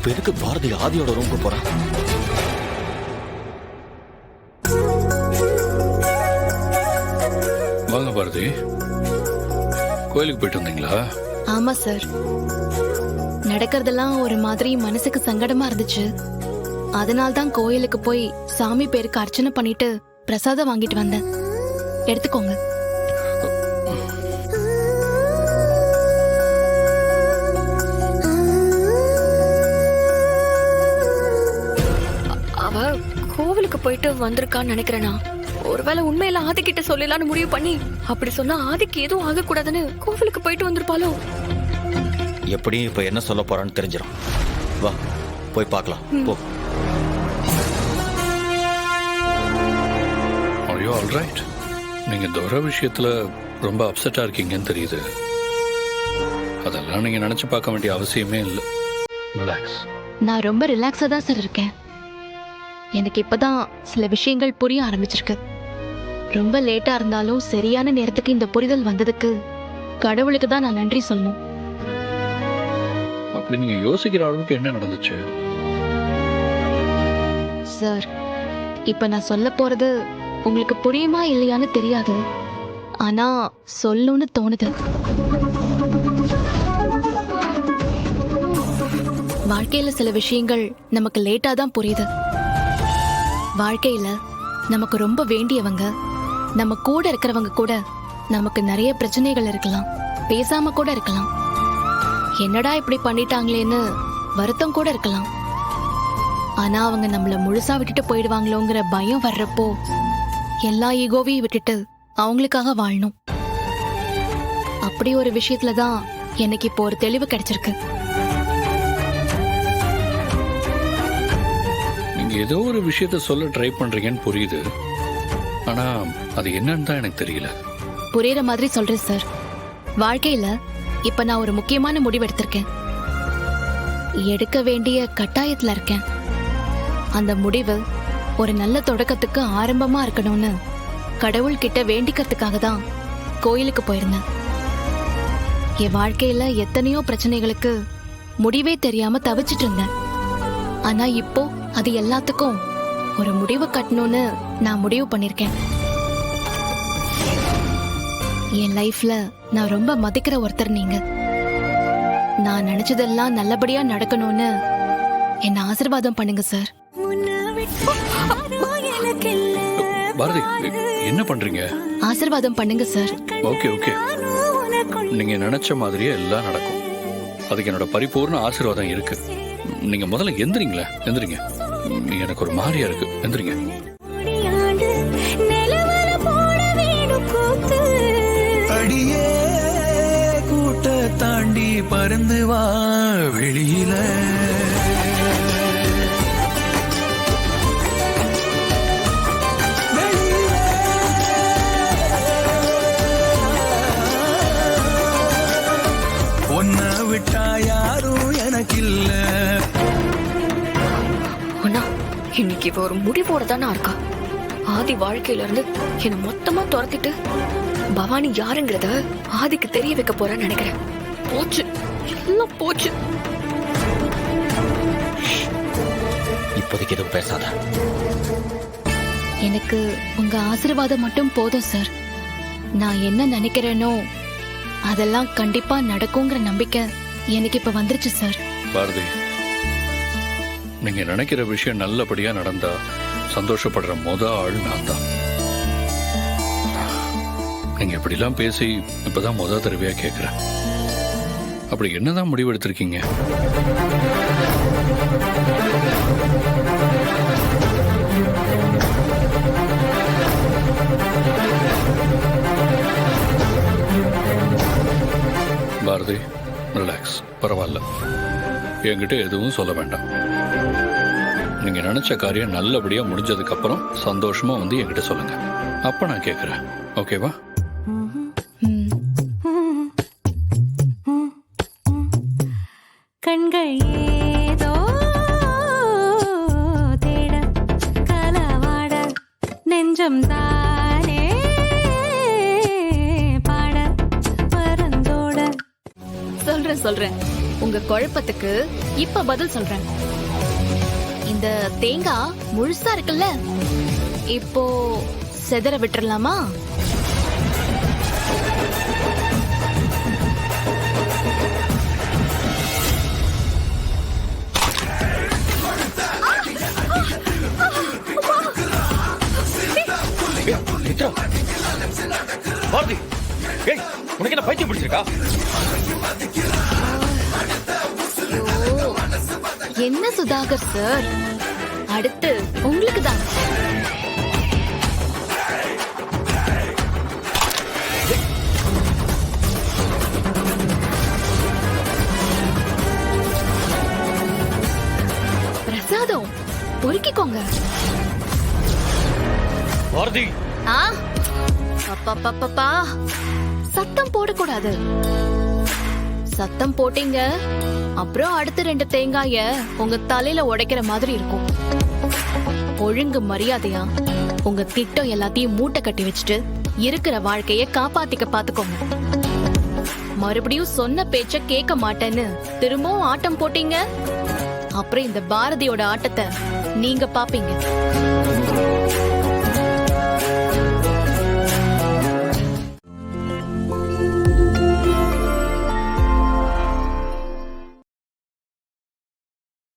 இப்ப எதுக்கு பாரதி ஆதியோட ரூமுக்கு போறான்? வாங்க பாரதி, கோயிலுக்கு போயிட்டு வந்தீங்களா? ஆமா சார், நடக்கிறதெல்லாம் ஒரு மாதிரி மனசுக்கு சங்கடமா இருந்துச்சு. அதனால்தான் கோயிலுக்கு போய் சாமி பேருக்கு அர்ச்சனை பண்ணிட்டு பிரசாதம் வாங்கிட்டு வந்தேன். எடுத்துக்கோங்க. அவ கோவிலுக்கு போயிட்டு வந்திருக்கான்னு நினைக்கிறேனா? ஒருவேளை உண்மையில ஆதிக்கிட்ட சொல்லலாம்னு முடிவு பண்ணி அப்படி சொன்னா ஆதிக்கு எதுவும் ஆகக்கூடாதுன்னு கோவிலுக்கு போயிட்டு வந்திருப்பாளோ? எப்படியும் இப்ப என்ன சொல்ல போறான்னு தெரிஞ்சிடும். வா போய் பார்க்கலாம். போ. Are you all right? நீங்க தோர விஷயத்துல ரொம்ப அப்செட்டா இருக்கீங்கன்னு தெரியுது. அதெல்லாம் நீங்க நினைச்சு பார்க்க வேண்டிய அவசியமே இல்லை. ரிலாக்ஸ். நான் ரொம்ப ரிலாக்ஸா தான் சார் இருக்கேன். எனக்கு இப்பதான் சில விஷயங்கள் புரிய ஆரம்பிச்சிருக்கு. ரொம்ப லேட்டா இருந்தாலும் சரியான நேரத்துக்கு இந்த புரிதல் வந்ததுக்கு கடவுளுக்கு தான் நான் நன்றி சொல்லணும். அப்படி நீங்க யோசிக்கிற அளவுக்கு என்ன நடந்துச்சு? சார், இப்ப நான் சொல்ல போறது உங்களுக்கு புரியுமா இல்லையான்னு தெரியாது. ஆனா சொல்லணும்னு தோணுது. வாழ்க்கையில சில விஷயங்கள் நமக்கு லேட்டா தான் புரியுது. வாழ்க்கையில நமக்கு ரொம்ப வேண்டியவங்க, நம்ம கூட இருக்கிறவங்க கூட நமக்கு நிறைய பிரச்சனைகள் இருக்கலாம், பேசாம கூட இருக்கலாம், என்னடா இப்படி பண்ணிட்டாங்களேன்னு வருத்தம் கூட இருக்கலாம். ஆனா அவங்க நம்மள முழுசா விட்டுட்டு போயிடுவாங்களோங்கிற பயம் வர்றப்போ எல்லா ஈகோவையும் விட்டுட்டு அவங்களுக்காக வாழணும். அப்படி ஒரு விஷயத்துலதான் எனக்கு இப்போ ஒரு தெளிவு கிடைச்சிருக்கு. நீங்க ஏதோ ஒரு விஷயத்த சொல்ல ட்ரை பண்றீங்கன்னு புரியுது. ஆனா அது என்னன்னு தான் எனக்கு தெரியல. புரியுற மாதிரி சொல்றேன் சார். வாழ்க்கையில இப்ப நான் ஒரு முக்கியமான முடிவு எடுத்திருக்கேன். எடுக்க வேண்டிய கட்டாயத்துல இருக்கேன். அந்த முடிவு ஒரு நல்ல தொடக்கத்துக்கு ஆரம்பமா இருக்கணும்னு கடவுள் கிட்ட வேண்டிக்கிறதுக்காக தான் கோயிலுக்கு போயிருந்தேன். என் வாழ்க்கையில எத்தனையோ பிரச்சனைகளுக்கு முடிவே தெரியாம தவிச்சிட்டு இருந்தேன். ஆனா இப்போ அது எல்லாத்துக்கும் ஒரு முடிவு கட்டணும்னு நான் முடிவு பண்ணிருக்கேன். என் லைஃப்ல நான் ரொம்ப மதிக்கிற ஒருத்தர் நீங்க. நான் நினைச்சதெல்லாம் நல்லபடியா நடக்கணும்னு என்ன ஆசீர்வாதம் பண்ணுங்க சார். பாரதி, என்ன பண்றீங்க? ஆசீர்வாதம் பண்ணுங்க சார். ஓகே ஓகே, நீங்க நினைச்ச மாதிரியே எல்லாம் நடக்கும். அதுக்கு என்னோட பரிபூர்ண ஆசீர்வாதம் இருக்கு. நீங்க முதல்ல எந்திரிங்களேன். எந்திரிங்க. எனக்கு ஒரு மாதிரியா இருக்கு. எந்திரிங்க. அடியே கூட்ட தாண்டி பறந்து வா வெளியில. ஒன்ன விட்டா யாரும் எனக்கு இல்ல. இன்னைக்கு இவ ஒரு முடிவோட தானே இருக்கா. ஆதி வாழ்க்கையில இருந்து என்ன மொத்தமா துரத்திட்டு பவானி யாருங்கிறத ஆதிக்கு தெரிய வைக்க போறான்னு நினைக்கிறேன். போச்சு, எல்லாம் போச்சு. இப்போதைக்கு எதுவும் பேசாத. எனக்கு உங்க ஆசீர்வாதம் மட்டும் போதும் சார். நான் என்ன நினைக்கிறேனோ அதெல்லாம் கண்டிப்பா நடக்குங்கிற நம்பிக்கை எனக்கு இப்ப வந்துருச்சு சார். பாரதி, நீங்க நினைக்கிற விஷயம் நல்லபடியா நடந்தா சந்தோஷப்படுற ஆள் நான் தான். நீங்க இப்படிலாம் பேசி இப்பதான் தடவையா கேட்கிறேன். அப்படி என்னதான் முடிவு எடுத்திருக்கீங்க? பாரதி, ரிலாக்ஸ். பரவாயில்ல, என்கிட்ட எதுவும் சொல்ல வேண்டாம். நீங்க நினைச்ச காரியம் நல்லபடியா முடிஞ்சதுக்கு அப்புறம் சந்தோஷமா வந்து என்கிட்ட சொல்லுங்க. அப்ப நான் கேட்கிறேன். ஓகேவா? கண்கள் ஏதோ தேட கலவாட நெஞ்சம் தானே பாட பரந்தோட. சொல்றேன் உங்க குழப்பத்துக்கு இப்ப பதில் சொல்றேன். இந்த தேங்காய் முழுசா இருக்குல்ல, இப்போ செதற விட்டுறலாமா? மித்ரா, பாரதி, ஏய், உனக்கு என்ன பைத்தியம் பிடிச்சிருக்கா? ஐயோ, என்ன சுதாகர் சார், அடுத்து உங்களுக்கு தான். பிரசாதம் பொறுக்கிக்கோங்க. பாரதி, ஆ, அப்பப்பப்பப்பா, சத்தம் போடக்கூடாது. சத்தம் போட்டீங்க அப்புறம் அடுத்த 2 தேங்காய உங்க தலையில உடைக்கிற மாதிரி இருக்கும். ஒழுங்கு மரியாதையா உங்க திட்டம் எல்லாத்தையும் மூட்டை கட்டி வச்சுட்டு இருக்கிற வாழ்க்கைய காப்பாத்திக்க பாத்துக்கோங்க. மறுபடியும் சொன்ன பேச்ச கேட்க மாட்டேன்னு திரும்பவும் ஆட்டம் போட்டீங்க, அப்புறம் இந்த பாரதியோட ஆட்டத்தை நீங்க பாப்பீங்க.